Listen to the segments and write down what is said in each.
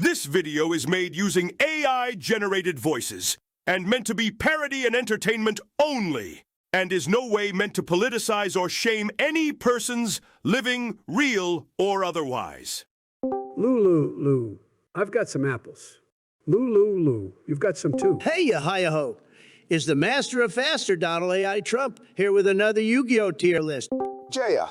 This video is made using AI-generated voices and meant to be parody and entertainment only, and is no way meant to politicize or shame any persons, living, real, or otherwise. Lou, I've got some apples. Lou, you've got some too. Hey, you hi-ho. Is the master of faster, Donald A.I. Trump, here with another Yu-Gi-Oh! Tier list. Jaya,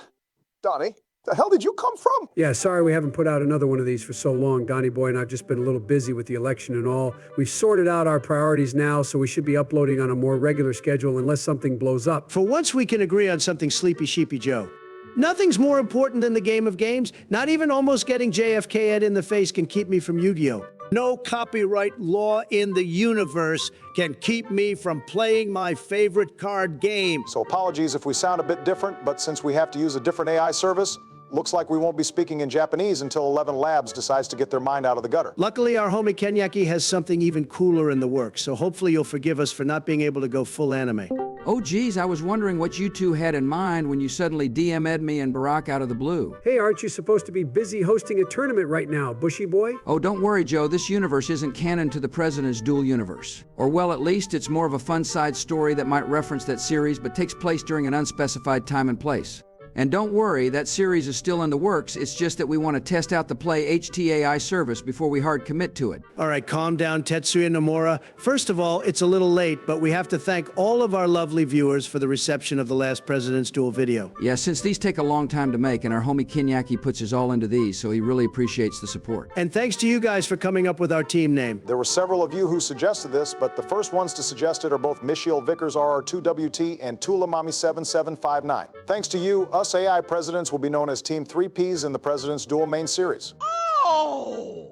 Donnie, the hell did you come from? Yeah, sorry we haven't put out another one of these for so long. Donnie boy and I've just been a little busy with the election and all. We've sorted out our priorities now, so we should be uploading on a more regular schedule unless something blows up. For once we can agree on something, Sleepy Sheepy Joe. Nothing's more important than the game of games. Not even almost getting JFK Ed in the face can keep me from Yu-Gi-Oh! No copyright law in the universe can keep me from playing my favorite card game. So apologies if we sound a bit different, but since we have to use a different AI service, looks like we won't be speaking in Japanese until 11 Labs decides to get their mind out of the gutter. Luckily, our homie Kenyaki has something even cooler in the works, so hopefully you'll forgive us for not being able to go full anime. Oh geez, I was wondering what you two had in mind when you suddenly DM'd me and Barack out of the blue. Hey, aren't you supposed to be busy hosting a tournament right now, bushy boy? Oh, don't worry, Joe, this universe isn't canon to the President's Duel universe. Or well, at least it's more of a fun side story that might reference that series but takes place during an unspecified time and place. And don't worry, that series is still in the works. It's just that we want to test out the Play HTAI service before we hard commit to it. All right, calm down, Tetsuya Nomura. First of all, it's a little late, but we have to thank all of our lovely viewers for the reception of the last President's Duel video. Yeah, since these take a long time to make, and our homie Kenyaki puts his all into these, so he really appreciates the support. And thanks to you guys for coming up with our team name. There were several of you who suggested this, but the first ones to suggest it are both Michiel Vickers RR2WT and Tulamami7759. Thanks to you, us AI presidents will be known as Team 3Ps in the President's Duel main series.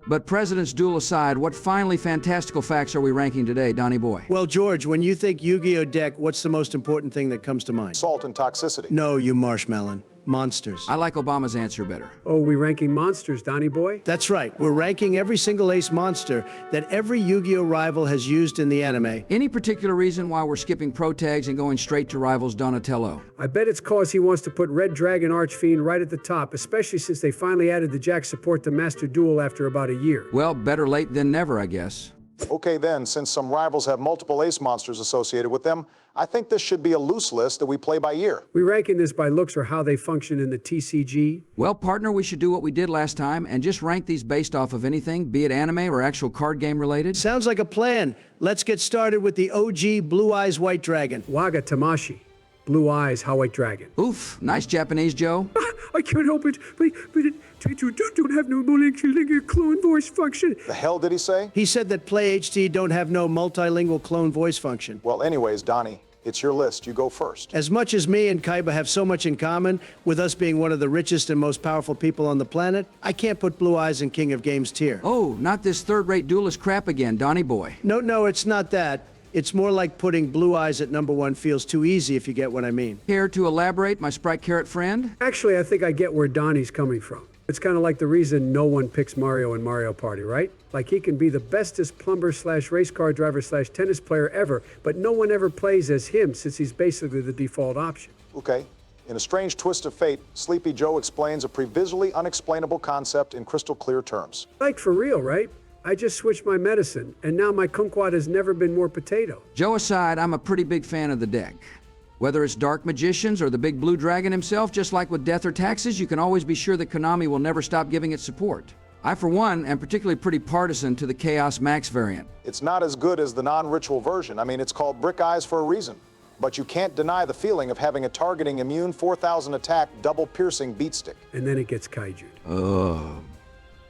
But President's Duel aside, what finally fantastical facts are we ranking today, Donnie boy? Well, George, when you think Yu-Gi-Oh! Deck, what's the most important thing that comes to mind? Salt and toxicity. No, you marshmallow. Monsters. I like Obama's answer better. Oh, we ranking monsters, Donnie boy? That's right. We're ranking every single ace monster that every Yu-Gi-Oh! Rival has used in the anime. Any particular reason why we're skipping pro tags and going straight to Rivals Donatello? I bet it's cause he wants to put Red Dragon Archfiend right at the top, especially since they finally added the Jack support to Master Duel after about a year. Well, better late than never, I guess. Okay then, since some rivals have multiple ace monsters associated with them, I think this should be a loose list that we play by year. We ranking this by looks or how they function in the TCG? Well, partner, we should do what we did last time and just rank these based off of anything, be it anime or actual card game related. Sounds like a plan. Let's get started with the OG Blue Eyes White Dragon. Waga Tamashi. Blue Eyes, How White Dragon. Oof, nice Japanese, Joe. I can't help it, but it don't have no multilingual clone voice function. The hell did he say? He said that Play HD don't have no multilingual clone voice function. Well, anyways, Donnie, it's your list. You go first. As much as me and Kaiba have so much in common, with us being one of the richest and most powerful people on the planet, I can't put Blue Eyes in King of Games tier. Oh, not this third-rate duelist crap again, Donnie boy. No, it's not that. It's more like putting Blue Eyes at #1 feels too easy, if you get what I mean. Care to elaborate, my Sprite Carrot friend? Actually, I think I get where Donnie's coming from. It's kind of like the reason no one picks Mario in Mario Party, right? Like he can be the bestest plumber / race car driver / tennis player ever, but no one ever plays as him since he's basically the default option. Okay. In a strange twist of fate, Sleepy Joe explains a previsually unexplainable concept in crystal clear terms. Like for real, right? I just switched my medicine, and now my kumquat has never been more potato. Joe aside, I'm a pretty big fan of the deck. Whether it's Dark Magicians or the big blue dragon himself, just like with Death or Taxes, you can always be sure that Konami will never stop giving it support. I, for one, am particularly pretty partisan to the Chaos Max variant. It's not as good as the non-ritual version. I mean, it's called Brick Eyes for a reason. But you can't deny the feeling of having a targeting immune 4,000 attack double piercing beatstick. And then it gets kaiju'd. Oh,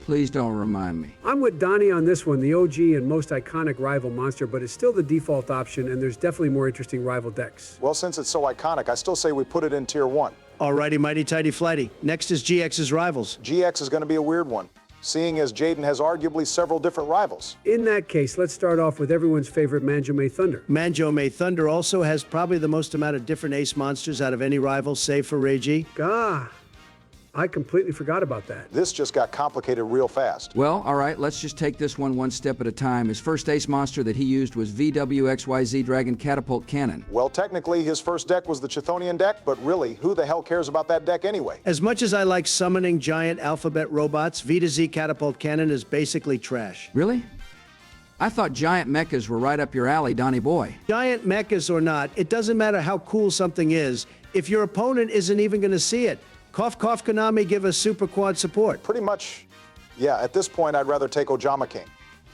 please don't remind me. I'm with Donnie on this one, the OG and most iconic rival monster, but it's still the default option, and there's definitely more interesting rival decks. Well, since it's so iconic, I still say we put it in tier 1. Alrighty, mighty tighty flighty. Next is GX's Rivals. GX is going to be a weird one, seeing as Jaden has arguably several different rivals. In that case, let's start off with everyone's favorite Manjo-May Thunder. Manjo-May Thunder also has probably the most amount of different ace monsters out of any rival, save for Reiji. Gah. I completely forgot about that. This just got complicated real fast. Well, all right, let's just take this one step at a time. His first ace monster that he used was VWXYZ Dragon Catapult Cannon. Well, technically, his first deck was the Chthonian deck, but really, who the hell cares about that deck anyway? As much as I like summoning giant alphabet robots, V to Z Catapult Cannon is basically trash. Really? I thought giant mechas were right up your alley, Donnie boy. Giant mechas or not, it doesn't matter how cool something is if your opponent isn't even going to see it. Cough, cough, Konami, give us super quad support. Pretty much, yeah, at this point, I'd rather take Ojama King.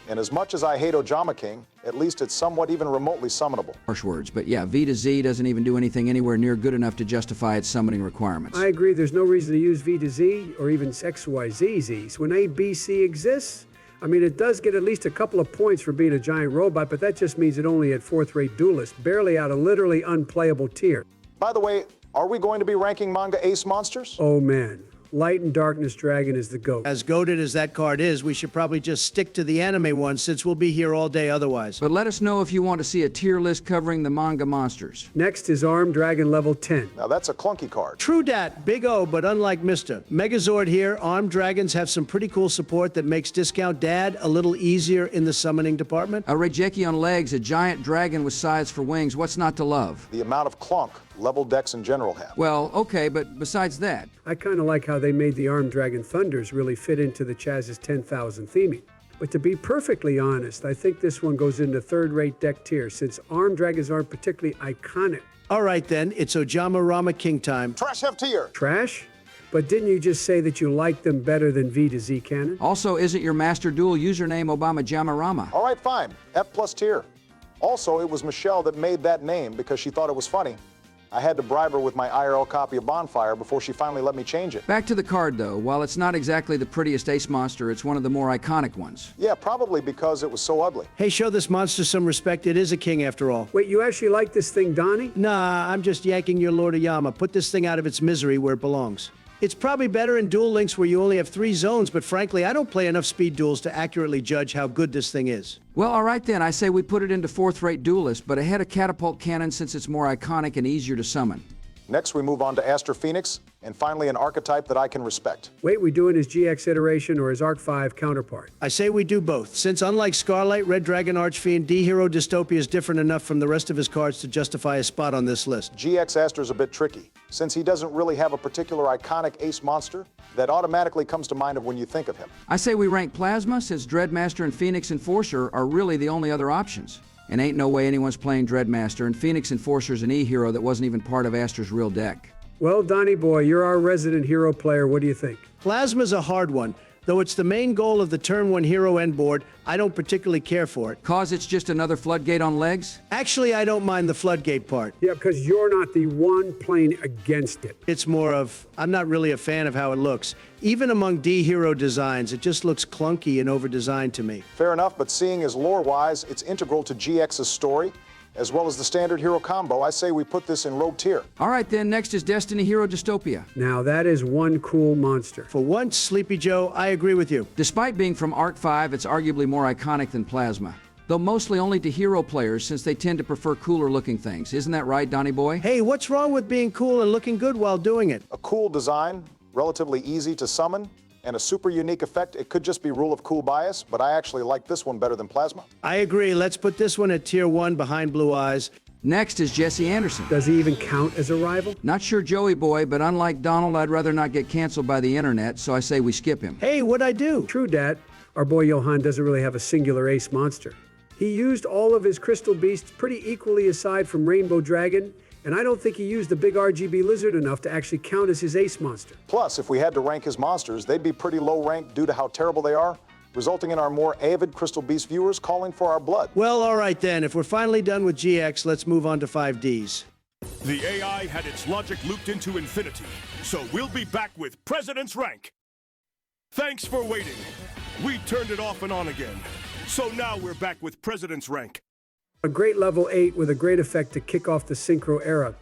And as much as I hate Ojama King, at least it's somewhat even remotely summonable. Harsh words, but yeah, V to Z doesn't even do anything anywhere near good enough to justify its summoning requirements. I agree, there's no reason to use V to Z or even XYZs when ABC exists. I mean, it does get at least a couple of points for being a giant robot, but that just means it only had fourth-rate Duelist, barely out of literally unplayable tier. By the way, are we going to be ranking manga ace monsters? Oh man, Light and Darkness Dragon is the GOAT. As goated as that card is, we should probably just stick to the anime one since we'll be here all day otherwise. But let us know if you want to see a tier list covering the manga monsters. Next is Armed Dragon level 10. Now that's a clunky card. True dat, big O, but unlike Mr. Megazord here, Armed Dragons have some pretty cool support that makes Discount Dad a little easier in the summoning department. A Reijeki on legs, a giant dragon with scythes for wings, what's not to love? The amount of clunk level decks in general have. Well, okay, but besides that, I kind of like how they made the Armed Dragon Thunders really fit into the Chazz's 10,000 theming. But to be perfectly honest, I think this one goes into third-rate deck tier since Armed Dragons aren't particularly iconic. All right then, it's Ojama Rama King time. Trash F tier. Trash? But didn't you just say that you liked them better than V to Z Cannon? also isn't your Master Duel username Obama Jamarama? All right, fine. F plus tier. Also, it was Michelle that made that name because she thought it was funny. I had to bribe her with my IRL copy of Bonfire before she finally let me change it. Back to the card though, while it's not exactly the prettiest ace monster, it's one of the more iconic ones. Yeah, probably because it was so ugly. Hey, show this monster some respect. It is a king after all. Wait, you actually like this thing, Donnie? Nah, I'm just yanking your Lord Oyama. Put this thing out of its misery where it belongs. It's probably better in Duel Links where you only have 3 zones, but frankly, I don't play enough speed duels to accurately judge how good this thing is. Well, all right then, I say we put it into fourth-rate Duelist, but ahead of Catapult Cannon since it's more iconic and easier to summon. Next, we move on to Aster Phoenix, and finally an archetype that I can respect. Wait, we doing his GX iteration or his Arc 5 counterpart? I say we do both, since unlike Scarlight, Red Dragon Archfiend, D-Hero Dystopia is different enough from the rest of his cards to justify a spot on this list. GX Aster's a bit tricky, since he doesn't really have a particular iconic ace monster that automatically comes to mind when you think of him. I say we rank Plasma since Dreadmaster and Phoenix Enforcer are really the only other options. And ain't no way anyone's playing Dreadmaster, and Phoenix Enforcer's an E-hero that wasn't even part of Aster's real deck. Well, Donnie boy, you're our resident hero player. What do you think? Plasma's a hard one. Though it's the main goal of the Turn 1 Hero End board, I don't particularly care for it. Cause it's just another floodgate on legs? Actually, I don't mind the floodgate part. Yeah, because you're not the one playing against it. It's more of, I'm not really a fan of how it looks. Even among D-Hero designs, it just looks clunky and over-designed to me. Fair enough, but seeing as lore-wise, it's integral to GX's story, as well as the standard hero combo, I say we put this in rogue tier. All right then, next is Destiny Hero Dystopia. Now that is one cool monster. For once, Sleepy Joe, I agree with you. Despite being from Arc 5, it's arguably more iconic than Plasma. Though mostly only to hero players since they tend to prefer cooler looking things. Isn't that right, Donnie boy? Hey, what's wrong with being cool and looking good while doing it? A cool design, relatively easy to summon, and a super unique effect. It could just be rule of cool bias, but I actually like this one better than Plasma. I agree. Let's put this one at tier 1 behind Blue Eyes. Next is Jesse Anderson. Does he even count as a rival? Not sure Joey boy, but unlike Donald, I'd rather not get canceled by the internet, so I say we skip him. Hey, what'd I do? True dat, our boy Johan doesn't really have a singular ace monster. He used all of his crystal beasts pretty equally aside from Rainbow Dragon, and I don't think he used the big RGB lizard enough to actually count as his ace monster. Plus, if we had to rank his monsters, they'd be pretty low ranked due to how terrible they are, resulting in our more avid Crystal Beast viewers calling for our blood. Well, all right then. If we're finally done with GX, let's move on to 5Ds. The AI had its logic looped into infinity, so we'll be back with President's Rank. Thanks for waiting. We turned it off and on again, so now we're back with President's Rank. A great level 8 with a great effect to kick off the Synchro era.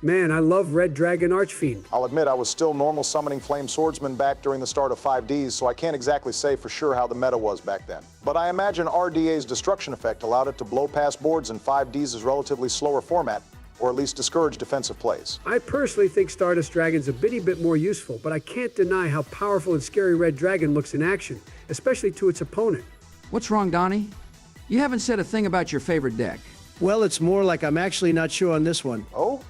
Man, I love Red Dragon Archfiend. I'll admit I was still normal summoning Flame Swordsman back during the start of 5Ds, so I can't exactly say for sure how the meta was back then. But I imagine RDA's destruction effect allowed it to blow past boards in 5Ds' relatively slower format, or at least discourage defensive plays. I personally think Stardust Dragon's a bitty bit more useful, but I can't deny how powerful and scary Red Dragon looks in action, especially to its opponent. What's wrong, Donnie? You haven't said a thing about your favorite deck. Well, it's more like I'm actually not sure on this one. Oh?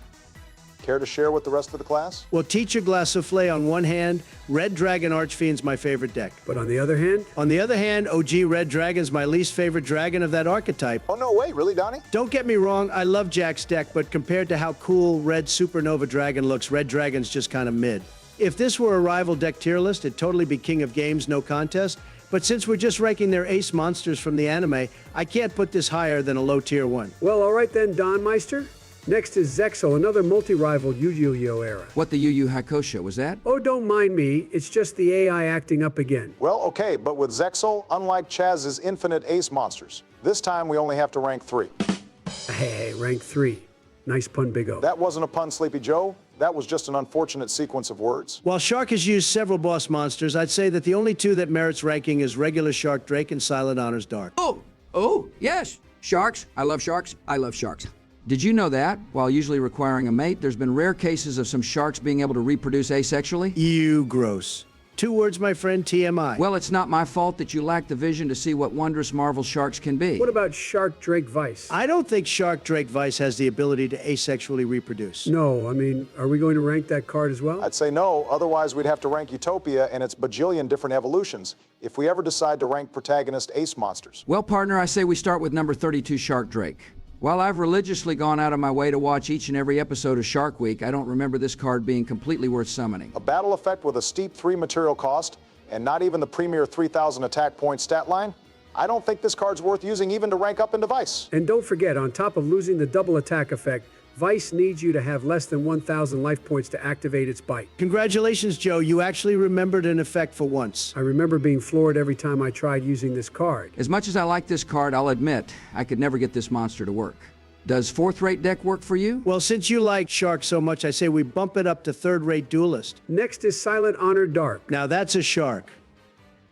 Care to share with the rest of the class? Well, Teacher Glass Souffle on one hand, Red Dragon Archfiend's my favorite deck. But on the other hand? On the other hand, OG Red Dragon's my least favorite dragon of that archetype. Oh, no way. Really, Donnie? Don't get me wrong, I love Jack's deck, but compared to how cool Red Supernova Dragon looks, Red Dragon's just kind of mid. If this were a rival deck tier list, it'd totally be king of games, no contest. But since we're just ranking their ace monsters from the anime, I can't put this higher than a low tier one. Well, all right then, Don Meister. Next is Zexal, another multi-rival Yu-Gi-Oh era. What the Yu Yu Hakusho was that? Oh, don't mind me. It's just the AI acting up again. Well, okay, but with Zexal, unlike Chazz's infinite ace monsters, this time we only have to rank 3. Hey, rank 3. Nice pun, Big O. That wasn't a pun, Sleepy Joe. That was just an unfortunate sequence of words. While Shark has used several boss monsters, I'd say that the only two that merits ranking is regular Shark Drake and Silent Honors Dark. Oh, yes. Sharks. I love sharks. I love sharks. Did you know that, while usually requiring a mate, there's been rare cases of some sharks being able to reproduce asexually? You gross. 2 words, my friend, TMI. Well, it's not my fault that you lack the vision to see what wondrous marvel sharks can be. What about Shark Drake Vice? I don't think Shark Drake Vice has the ability to asexually reproduce. No, I mean, are we going to rank that card as well? I'd say no, otherwise we'd have to rank Utopia and its bajillion different evolutions if we ever decide to rank protagonist ace monsters. Well, partner, I say we start with number 32, Shark Drake. While I've religiously gone out of my way to watch each and every episode of Shark Week, I don't remember this card being completely worth summoning. A battle effect with a steep 3 material cost and not even the premier 3,000 attack point stat line? I don't think this card's worth using even to rank up into Vice. And don't forget, on top of losing the double attack effect, Vice needs you to have less than 1,000 life points to activate its bite. Congratulations, Joe. You actually remembered an effect for once. I remember being floored every time I tried using this card. As much as I like this card, I'll admit, I could never get this monster to work. Does 4th-rate deck work for you? Well, since you like Shark so much, I say we bump it up to 3rd-rate Duelist. Next is Silent Honor Dark. Now that's a shark,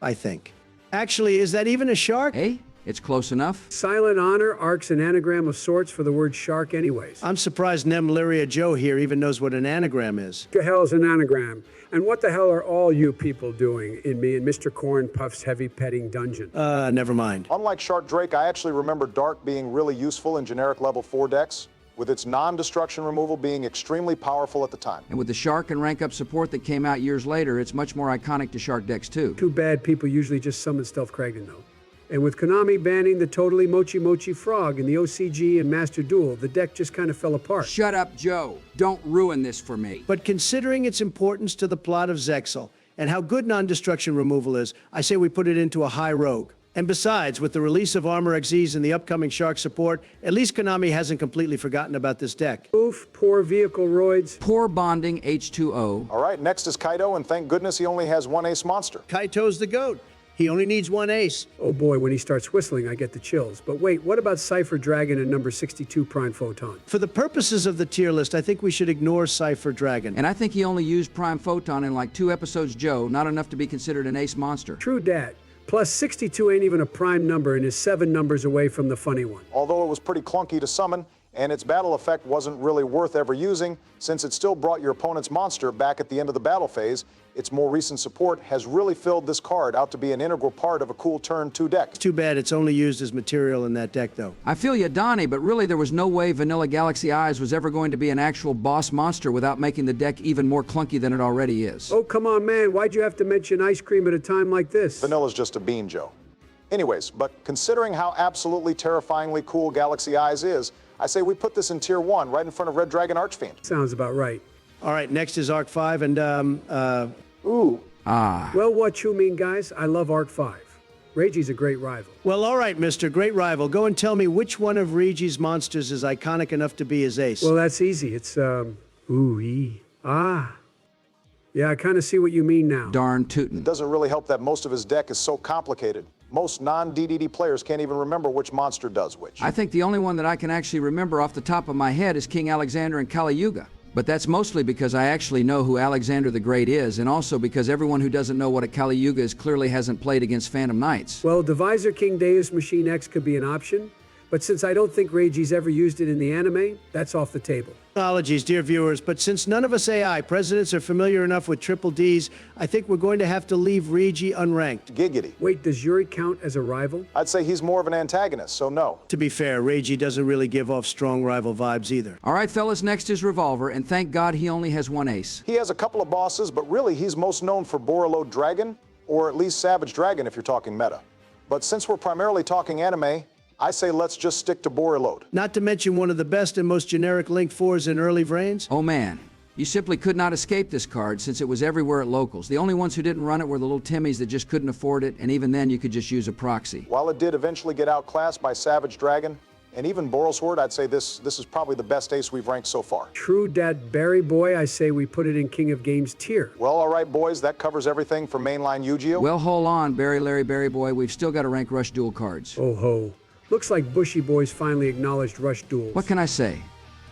I think. Actually, is that even a shark? Hey, it's close enough. Silent Honor arcs an anagram of sorts for the word shark anyways. I'm surprised Nemlyria Joe here even knows what an anagram is. What the hell is an anagram? And what the hell are all you people doing in me and Mr. Corn Puff's heavy petting dungeon? Never mind. Unlike Shark Drake, I actually remember Dark being really useful in generic level 4 decks, with its non-destruction removal being extremely powerful at the time. And with the Shark and rank up support that came out years later, it's much more iconic to Shark decks too. Too bad people usually just summon Stealth Kragan though. And with Konami banning the totally Mochi Mochi Frog in the OCG and Master Duel, the deck just kind of fell apart. Shut up, Joe. Don't ruin this for me. But considering its importance to the plot of Zexal and how good non-destruction removal is, I say we put it into a high rogue. And besides, with the release of Armor XZs and the upcoming Shark support, at least Konami hasn't completely forgotten about this deck. Oof, poor vehicle roids. Poor bonding H2O. All right, next is Kite, and thank goodness he only has 1 ace monster. Kaito's the GOAT. He only needs 1 ace. Oh boy, when he starts whistling, I get the chills. But wait, what about Cypher Dragon and number 62 Prime Photon? For the purposes of the tier list, I think we should ignore Cypher Dragon. And I think he only used Prime Photon in like 2 episodes, Joe, not enough to be considered an ace monster. True dat. Plus 62 ain't even a prime number and is 7 numbers away from the funny one. Although it was pretty clunky to summon, and its battle effect wasn't really worth ever using, since it still brought your opponent's monster back at the end of the battle phase, its more recent support has really filled this card out to be an integral part of a cool turn 2 deck. Too bad it's only used as material in that deck, though. I feel you, Donnie, but really there was no way Vanilla Galaxy Eyes was ever going to be an actual boss monster without making the deck even more clunky than it already is. Oh, come on, man. Why'd you have to mention ice cream at a time like this? Vanilla's just a bean, Joe. Anyways, but considering how absolutely terrifyingly cool Galaxy Eyes is, I say we put this in Tier 1, right in front of Red Dragon Archfiend. Sounds about right. All right, next is Arc 5, and, Ooh. Ah. Well, what you mean, guys? I love Arc 5. Regi's a great rival. Well, all right, Mr. Great Rival. Go and tell me which one of Regi's monsters is iconic enough to be his ace. Well, that's easy. It's, Ah. Yeah, I kind of see what you mean now. Darn tootin'. It doesn't really help that most of his deck is so complicated. Most non-DDD players can't even remember which monster does which. I think the only one that I can actually remember off the top of my head is King Alexander and Kali Yuga. But that's mostly because I actually know who Alexander the Great is, and also because everyone who doesn't know what a Kali Yuga is clearly hasn't played against Phantom Knights. Well, Divisor King Deus Machine X could be an option, But since I don't think Reiji's ever used it in the anime, that's off the table. Apologies, dear viewers, but since none of us AI presidents are familiar enough with triple Ds, I think we're going to have to leave Reiji unranked. Giggity. Wait, does Yuri count as a rival? I'd say he's more of an antagonist, so no. To be fair, Reiji doesn't really give off strong rival vibes either. All right, fellas, next is Revolver, and thank God he only has one ace. He has a couple of bosses, but really he's most known for Borreload Dragon, or at least Savage Dragon if you're talking meta. But since we're primarily talking anime, I say let's just stick to Borreload. Not to mention one of the best and most generic Link 4s in early Vrains. Oh man, you simply could not escape this card since it was everywhere at locals. The only ones who didn't run it were the little Timmies that just couldn't afford it, and even then you could just use a proxy. While it did eventually get outclassed by Savage Dragon, and even Borrelsword, I'd say this is probably the best ace we've ranked so far. True dat Barry boy, I say we put it in King of Games tier. Well, all right, boys, that covers everything for mainline Yugioh. Well, hold on, Barry, Larry, Barry boy, we've still got to rank Rush Duel cards. Oh ho. Looks like Bushy Boys finally acknowledged Rush Duels. What can I say?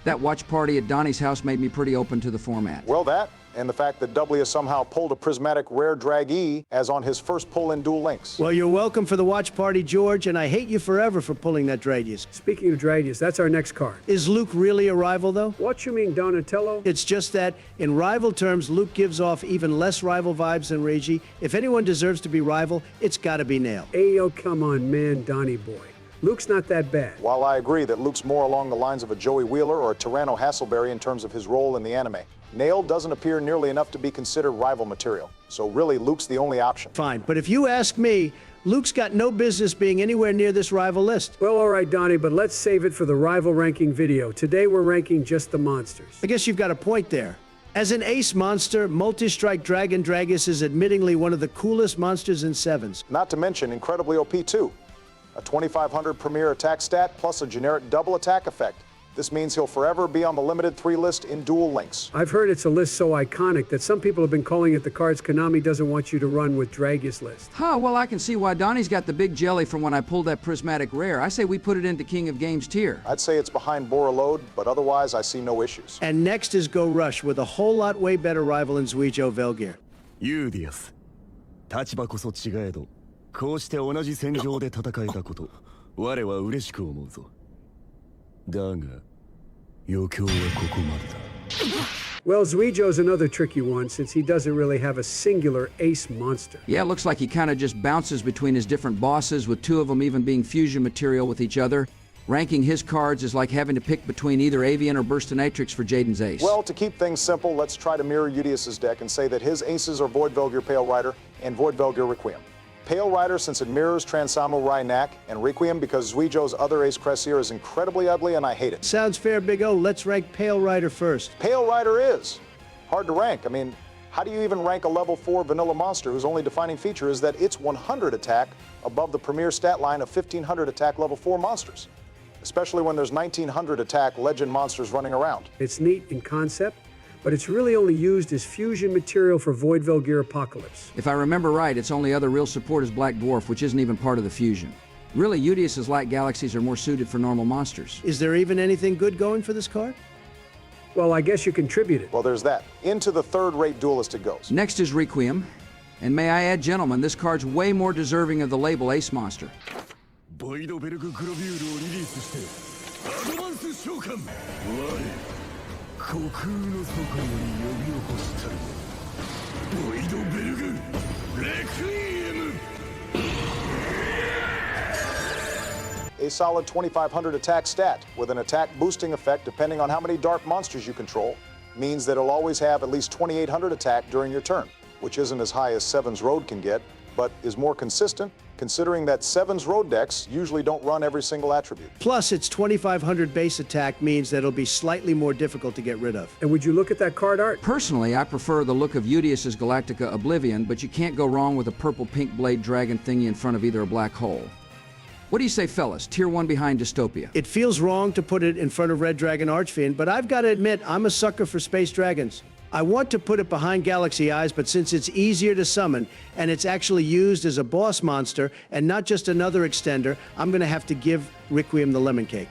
That watch party at Donnie's house made me pretty open to the format. Well, that, and the fact that W has somehow pulled a prismatic rare drag E as on his first pull in Duel Links. Well, you're welcome for the watch party, George, and I hate you forever for pulling that Dragius. Speaking of Dragius, that's our next card. Is Luke really a rival, though? What you mean, Donatello? It's just that, in rival terms, Luke gives off even less rival vibes than Reiji. If anyone deserves to be rival, it's gotta be Nail. Ayo, come on, man, Donnie boy. Luke's not that bad. While I agree that Luke's more along the lines of a Joey Wheeler or a Tyranno Hasselberry in terms of his role in the anime, Nail doesn't appear nearly enough to be considered rival material. So really, Luke's the only option. Fine, but if you ask me, Luke's got no business being anywhere near this rival list. Well, all right, Donnie, but let's save it for the rival ranking video. Today we're ranking just the monsters. I guess you've got a point there. As an ace monster, Multi-Strike Dragon Dragus is admittingly one of the coolest monsters in Sevens. Not to mention incredibly OP too. A 2500 premier attack stat plus a generic double attack effect. This means he'll forever be on the limited 3 list in Duel Links. I've heard it's a list so iconic that some people have been calling it the cards Konami doesn't want you to run with Dragus list. Huh, well I can see why Donnie's got the big jelly from when I pulled that prismatic rare. I say we put it into King of Games tier. I'd say it's behind Borreload, but otherwise I see no issues. And next is Go Rush with a whole lot way better rival in Yugioh Velgear. ユーディアス立場こそ違えどこうして同じ戦場で戦えたこと我は嬉しく思うぞだが余興はここまでだ Well, Zuijou's another tricky one since he doesn't really have a singular ace monster. Yeah, it looks like he kind of just bounces between his different bosses, with 2 of them even being fusion material with each other. Ranking his cards is like having to pick between either Avian or Burstinatrix for Jaden's ace. Well, to keep things simple, let's try to mirror Udius's deck and say that his aces are Void Velgear Pale Rider and Void Velgear Requiem. Pale Rider since it mirrors Transamu Rainak, and Requiem because Zuijou's other ace Cressier is incredibly ugly and I hate it. Sounds fair, Big O. Let's rank Pale Rider first. Pale Rider is hard to rank. I mean, how do you even rank a level 4 vanilla monster whose only defining feature is that it's 100 attack above the premier stat line of 1500 attack level 4 monsters? Especially when there's 1900 attack legend monsters running around. It's neat in concept, but it's really only used as fusion material for Void Velgear Apocalypse. If I remember right, its only other real support is Black Dwarf, which isn't even part of the fusion. Really, Udius's light galaxies are more suited for normal monsters. Is there even anything good going for this card? Well, I guess you contributed. Well, there's that. Into the third-rate duelist it goes. Next is Requiem. And may I add, gentlemen, this card's way more deserving of the label Ace Monster. ボイドベルググロビュールをリリースしてアドバンス召喚我虚空の底より呼び起こしたるボイドベルグレクイエム A solid 2500 attack stat with an attack boosting effect depending on how many dark monsters you control means that it'll always have at least 2800 attack during your turn, which isn't as high as Seven's Road can get, but is more consistent considering that Seven's Road decks usually don't run every single attribute. Plus, its 2500 base attack means that it'll be slightly more difficult to get rid of. And would you look at that card art? Personally, I prefer the look of Udius's Galactica Oblivion, but you can't go wrong with a purple-pink blade dragon thingy in front of either a black hole. What do you say, fellas? Tier 1 behind Dystopia. It feels wrong to put it in front of Red Dragon Archfiend, but I've got to admit, I'm a sucker for space dragons. I want to put it behind Galaxy Eyes, but since it's easier to summon, and it's actually used as a boss monster, and not just another extender, I'm going to have to give Requiem the lemon cake.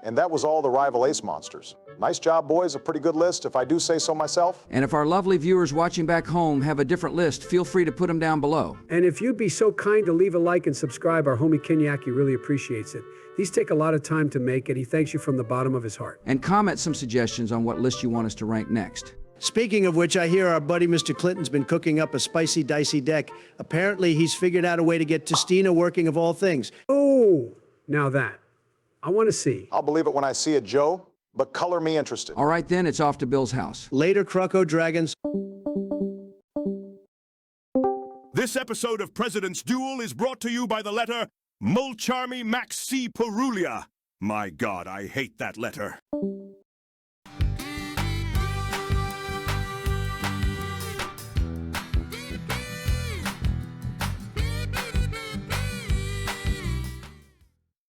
And that was all the Rival Ace Monsters. Nice job, boys. A pretty good list, if I do say so myself. And if our lovely viewers watching back home have a different list, feel free to put them down below. And if you'd be so kind to leave a like and subscribe, our homie Kenyaki really appreciates it. These take a lot of time to make, and he thanks you from the bottom of his heart. And comment some suggestions on what list you want us to rank next. Speaking of which, I hear our buddy Mr. Clinton's been cooking up a spicy, dicey deck. Apparently, he's figured out a way to get Testina working of all things. Oh, now that. I want to see. I'll believe it when I see it, Joe, but color me interested. All right then, it's off to Bill's house. Later, Croco Dragons. This episode of President's Duel is brought to you by the letter Mulcharmi Max C. Perulia. My God, I hate that letter.